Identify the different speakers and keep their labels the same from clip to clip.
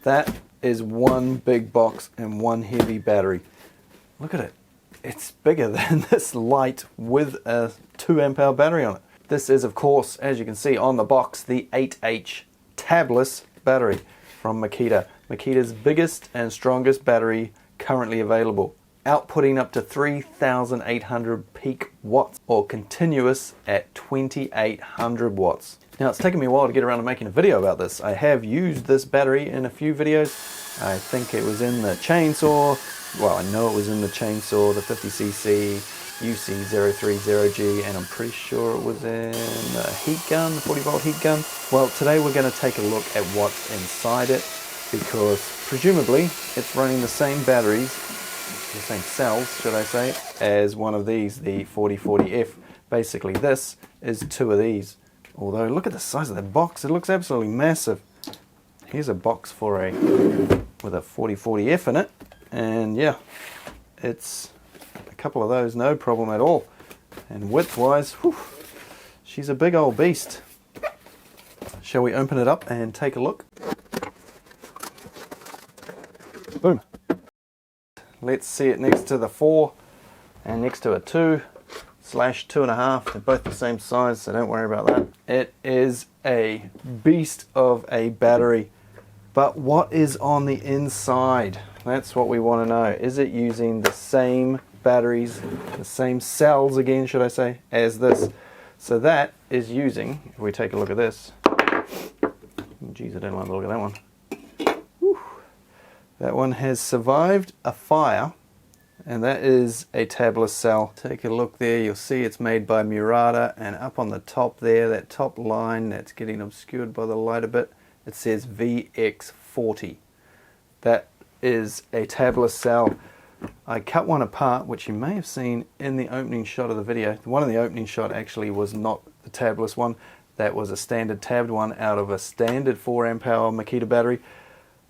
Speaker 1: That is one big box and one heavy battery. Look at it. It's bigger than this light with a 2 amp hour battery on it. This is, of course, as you can see on the box, the 8H tabless battery from Makita. Makita's biggest and strongest battery currently available, outputting up to 3,800 peak watts, or continuous at 2,800 watts. Now, it's taken me a while to get around to making a video about this. I have used this battery in a few videos. I think it was in the chainsaw. Well, I know it was in the chainsaw, the 50cc UC030G, and I'm pretty sure it was in the heat gun, the 40 volt heat gun. Well, today we're going to take a look at what's inside it, because presumably it's running the same batteries, the same cells, should I say, as one of these, the 4040F. Basically, this is 2 of these. Although, look at the size of that box, it looks absolutely massive. Here's a box for with a 4040F in it, and yeah, it's a couple of those, no problem at all. And width-wise, she's a big old beast. Shall we open it up and take a look? Boom. Let's see it next to the 4 and next to a 2/2.5. They're both the same size, so don't worry about that. It is a beast of a battery. But what is on the inside? That's what we want to know. Is it using the same batteries, the same cells again, should I say, as this? So that is using, if we take a look at this. Geez, I don't like the look of that one. Whew. That one has survived a fire, and that is a tabless cell. Take a look there, you'll see it's made by Murata, and up on the top there, that top line that's getting obscured by the light a bit, it says VX40. That is a tabless cell. I cut one apart, which you may have seen in the opening shot of the video. The one in the opening shot actually was not the tabless one. That was a standard tabbed one out of a standard 4 amp hour Makita battery.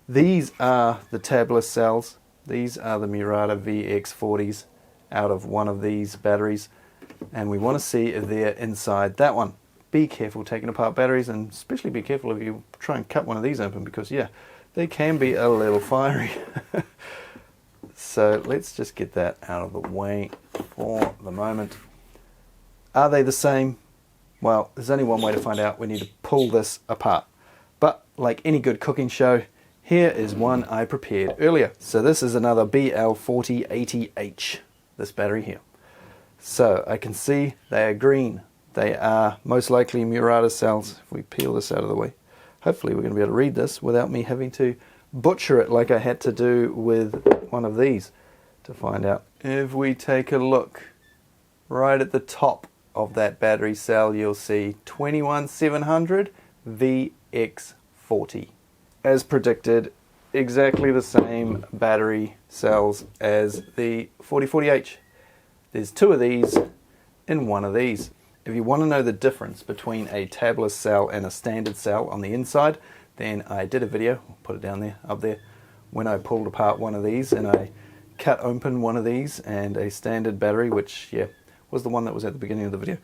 Speaker 1: These are the tabless cells. These are the Murata VX40s out of one of these batteries, and we want to see if they're inside that one. Be careful taking apart batteries, and especially be careful if you try and cut one of these open, because yeah, they can be a little fiery. So let's just get that out of the way for the moment. Are they the same? Well, there's only one way to find out. We need to pull this apart. But like any good cooking show, here is one I prepared earlier. So this is another BL4080H, this battery here. So I can see they are green. They are most likely Murata cells. If we peel this out of the way, hopefully we're going to be able to read this without me having to butcher it like I had to do with one of these to find out. If we take a look right at the top of that battery cell, you'll see 21700 VX40. As predicted, exactly the same battery cells as the 4040H. There's 2 of these in one of these. If you want to know the difference between a tabless cell and a standard cell on the inside, then I did a video, I'll put it down there, up there, when I pulled apart one of these and I cut open one of these and a standard battery, which yeah, was the one that was at the beginning of the video,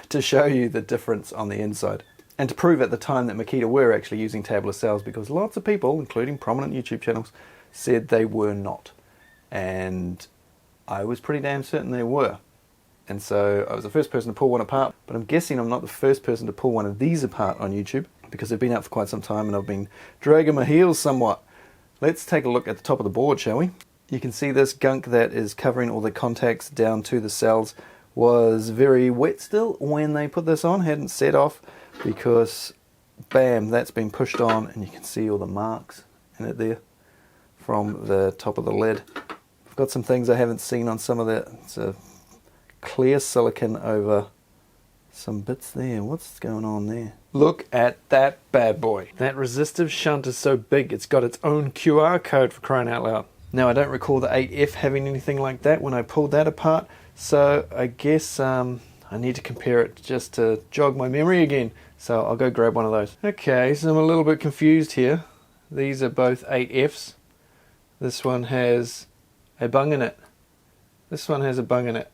Speaker 1: to show you the difference on the inside. And to prove at the time that Makita were actually using tabless cells, because lots of people, including prominent YouTube channels, said they were not. And I was pretty damn certain they were. And so I was the first person to pull one apart, but I'm guessing I'm not the first person to pull one of these apart on YouTube, because they've been out for quite some time and I've been dragging my heels somewhat. Let's take a look at the top of the board, shall we? You can see this gunk that is covering all the contacts down to the cells was very wet still when they put this on, hadn't set off, because bam, that's been pushed on, and you can see all the marks in it there from the top of the lid. I've got some things I haven't seen on some of that. It's a clear silicon over some bits there. What's going on there? Look at that bad boy. That resistive shunt is so big, it's got its own QR code, for crying out loud. Now, I don't recall the 8F having anything like that when I pulled that apart, so I guess I need to compare it just to jog my memory again. So I'll go grab one of those. Okay, so I'm a little bit confused here. These are both 8Fs. This one has a bung in it. This one has a bung in it.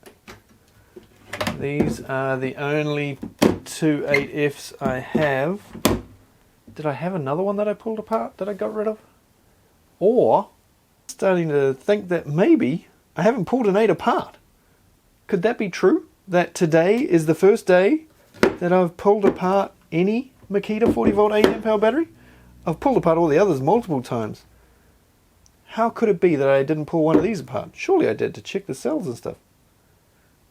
Speaker 1: These are the only 2 8Fs I have. did I have another one that I pulled apart that I got rid of? Or starting to think that maybe I haven't pulled an 8 apart. Could that be true? That today is the first day that I've pulled apart any Makita 40 volt 8 amp hour battery? I've pulled apart all the others multiple times. How could it be that I didn't pull one of these apart? Surely I did, to check the cells and stuff.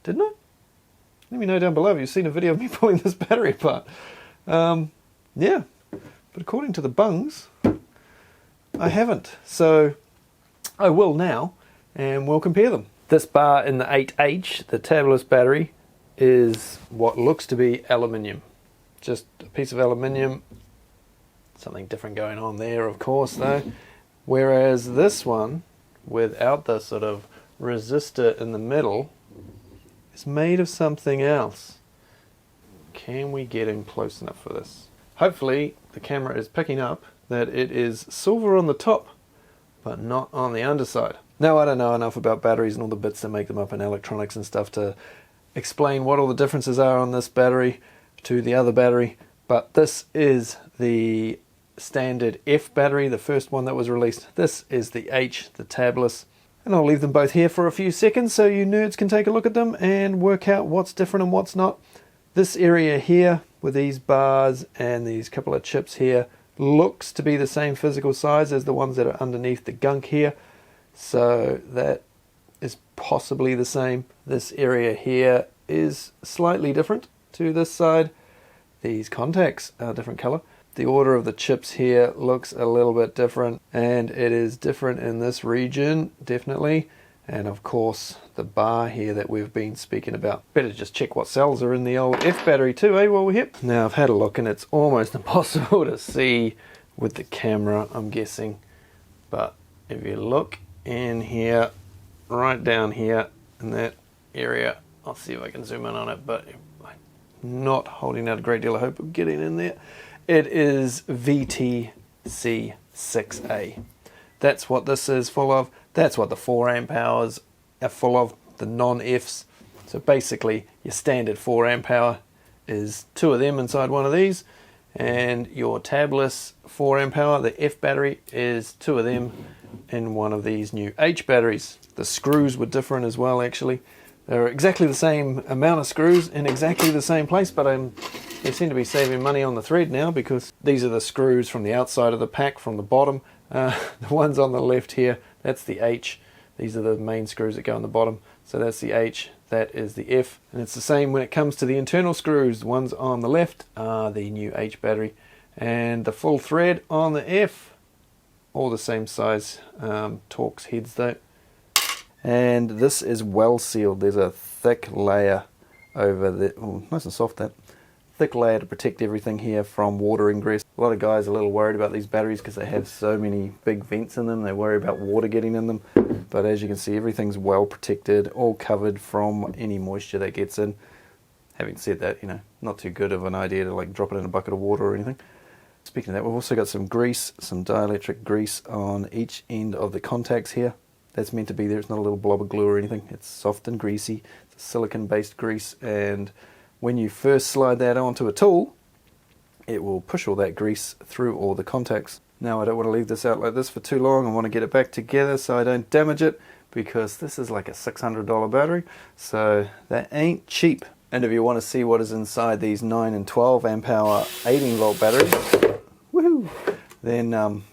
Speaker 1: Didn't I? Let me know down below if you've seen a video of me pulling this battery apart. Yeah, but according to the bungs, I haven't. So I will now, and we'll compare them. This bar in the 8H, the tabless battery, is what looks to be aluminium. Just a piece of aluminium. Something different going on there, of course, though. Whereas this one, without the sort of resistor in the middle, is made of something else. Can we get in close enough for this? Hopefully the camera is picking up that it is silver on the top, but not on the underside. Now, I don't know enough about batteries and all the bits that make them up in electronics and stuff to explain what all the differences are on this battery to the other battery, but this is the standard F battery, the first one that was released. This is the H, the tabless, and I'll leave them both here for a few seconds so you nerds can take a look at them and work out what's different and what's not. This area here with these bars and these couple of chips here looks to be the same physical size as the ones that are underneath the gunk here, so that is possibly the same. This area here is slightly different to this side. These contacts are a different color. The order of the chips here looks a little bit different, and it is different in this region, definitely. And of course, the bar here that we've been speaking about. Better just check what cells are in the old F battery too, eh, while we're here. Now, I've had a look and it's almost impossible to see with the camera, I'm guessing. But if you look in here, right down here in that area, I'll see if I can zoom in on it, but I'm not holding out a great deal of hope of getting in there. It is VTC6A. That's what this is full of. That's what the 4 amp hours are full of, the non-Fs. So basically, your standard 4 amp hour is 2 of them inside one of these, and your tabless 4 amp hour, the F battery, is 2 of them in one of these new H batteries. The screws were different as well, actually. They're exactly the same amount of screws in exactly the same place, but they seem to be saving money on the thread now, because these are the screws from the outside of the pack, from the bottom. The ones on the left here, that's the H. These are the main screws that go on the bottom. So that's the H, that is the F. And it's the same when it comes to the internal screws. The ones on the left are the new H battery. And the full thread on the F, all the same size Torx heads though. And this is well sealed. There's a thick layer over the, oh, nice and soft, that thick layer to protect everything here from water ingress. A lot of guys are a little worried about these batteries because they have so many big vents in them. They worry about water getting in them, but as you can see, everything's well protected, all covered from any moisture that gets in. Having said that, you know, not too good of an idea to like drop it in a bucket of water or anything. Speaking of that, we've also got some grease, some dielectric grease on each end of the contacts here. That's meant to be there. It's not a little blob of glue or anything. It's soft and greasy. It's a silicon-based grease, and when you first slide that onto a tool, it will push all that grease through all the contacts. Now, I don't want to leave this out like this for too long. I want to get it back together so I don't damage it, because this is like a $600 battery, so that ain't cheap. And if you want to see what is inside these 9 and 12 amp hour 18 volt batteries, woohoo, then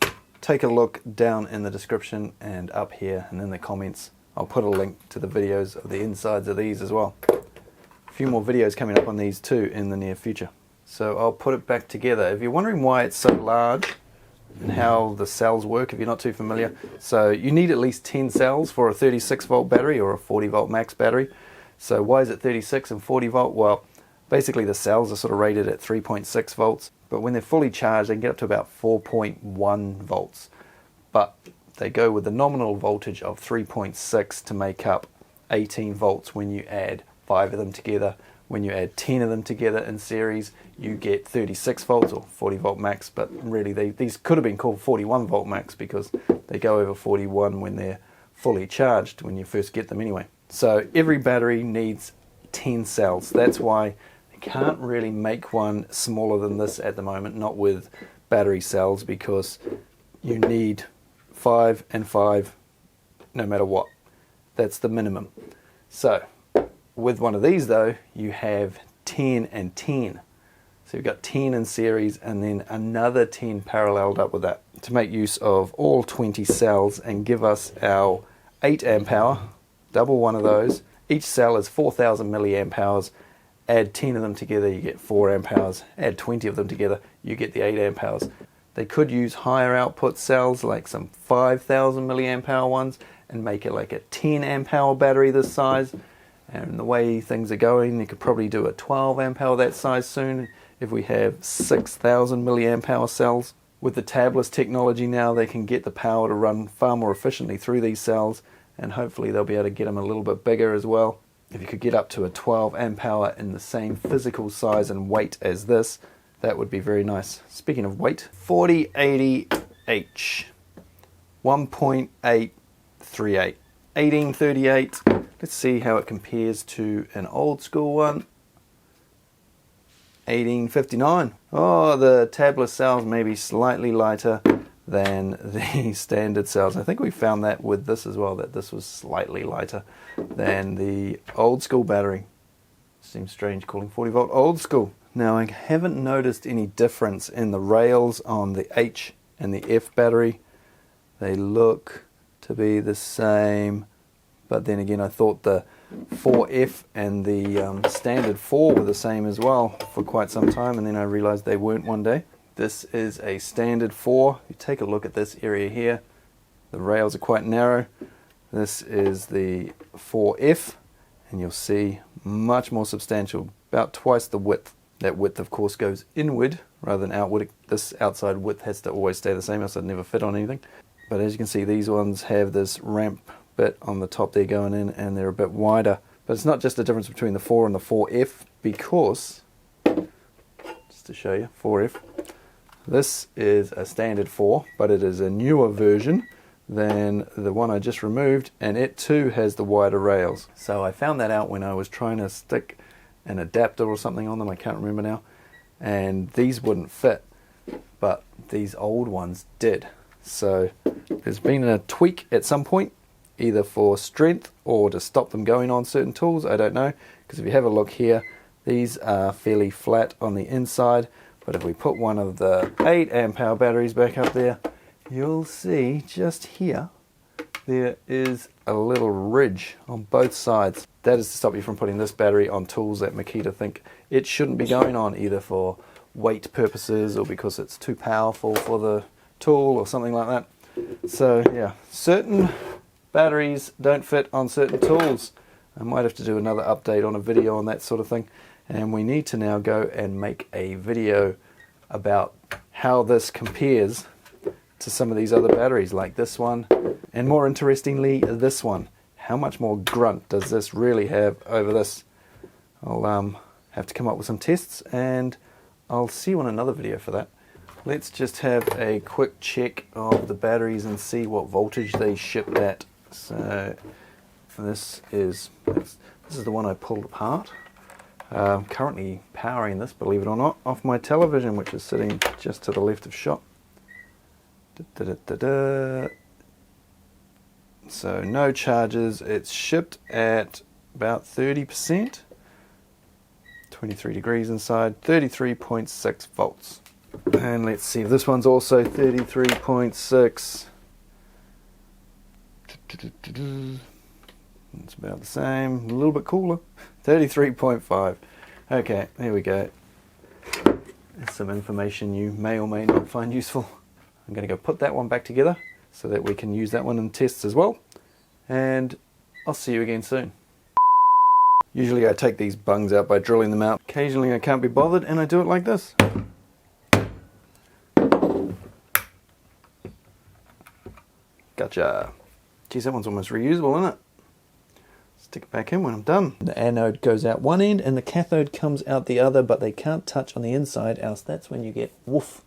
Speaker 1: take a look down in the description and up here and in the comments. I'll put a link to the videos of the insides of these as well. A few more videos coming up on these too in the near future. So I'll put it back together. If you're wondering why it's so large and how the cells work, if you're not too familiar, so you need at least 10 cells for a 36 volt battery or a 40 volt max battery. So why is it 36 and 40 volt? Well, basically the cells are sort of rated at 3.6 volts, but when they're fully charged they can get up to about 4.1 volts. But they go with the nominal voltage of 3.6 to make up 18 volts when you add 5 of them together. When you add 10 of them together in series, you get 36 volts or 40 volt max, but really these could have been called 41 volt max because they go over 41 when they're fully charged, when you first get them anyway. So every battery needs 10 cells. That's why they can't really make one smaller than this at the moment, not with battery cells because you need 5 and 5 no matter what. That's the minimum. So with one of these though, you have 10 and 10. So you've got 10 in series and then another 10 paralleled up with that to make use of all 20 cells and give us our 8 amp hour, double one of those. Each cell is 4,000 milliamp hours. Add 10 of them together, you get 4 amp hours. Add 20 of them together, you get the 8 amp hours. They could use higher output cells, like some 5,000 milliamp hour ones, and make it like a 10 amp hour battery this size. And the way things are going, you could probably do a 12 amp hour that size soon if we have 6,000 milliamp hour cells. With the tabless technology now, they can get the power to run far more efficiently through these cells, and hopefully they'll be able to get them a little bit bigger as well. If you could get up to a 12 amp hour in the same physical size and weight as this, that would be very nice. Speaking of weight, 4080H, 1.838, 1838. Let's see how it compares to an old school one. 1859. Oh, the tabless cells may be slightly lighter than the standard cells. I think we found that with this as well, that this was slightly lighter than the old school battery. Seems strange calling 40 volt old school. Now I haven't noticed any difference in the rails on the H and the F battery. They look to be the same, but then again I thought the 4F and the standard 4 were the same as well for quite some time, and then I realized they weren't one day. This is a standard 4. You take a look at this area here. The rails are quite narrow. This is the 4F, and you'll see much more substantial, about twice the width. That width of course goes inward rather than outward. This outside width has to always stay the same, else it'd never fit on anything. But as you can see, these ones have this ramp bit on the top there going in, and they're a bit wider. But it's not just the difference between the 4 and the 4F, because, just to show you, 4F, this is a standard 4, but it is a newer version than the one I just removed, and it too has the wider rails. So I found that out when I was trying to stick an adapter or something on them, I can't remember now, and these wouldn't fit, but these old ones did. So there's been a tweak at some point, either for strength or to stop them going on certain tools, I don't know, because if you have a look here, these are fairly flat on the inside, but if we put one of the 8 amp hour batteries back up there, you'll see just here there is a little ridge on both sides. That is to stop you from putting this battery on tools that Makita think it shouldn't be going on, either for weight purposes or because it's too powerful for the tool or something like that. So yeah, certain batteries don't fit on certain tools. I might have to do another update on a video on that sort of thing, and we need to now go and make a video about how this compares to some of these other batteries like this one, and more interestingly this one. How much more grunt does this really have over this? I'll have to come up with some tests, and I'll see you on another video for that. Let's just have a quick check of the batteries and see what voltage they shipped at. So this is the one I pulled apart. Currently powering this, believe it or not, off my television, which is sitting just to the left of shot. So no charges. It's shipped at about 30%, 23 degrees inside, 33.6 volts. And let's see, this one's also 33.6. It's about the same, a little bit cooler, 33.5. Okay, here we go. There's some information you may or may not find useful. I'm going to go put that one back together so that we can use that one in tests as well. And I'll see you again soon. Usually I take these bungs out by drilling them out. Occasionally I can't be bothered and I do it like this. Gotcha. Geez, that one's almost reusable, isn't it? Stick it back in when I'm done. The anode goes out one end and the cathode comes out the other, but they can't touch on the inside, else that's when you get woof.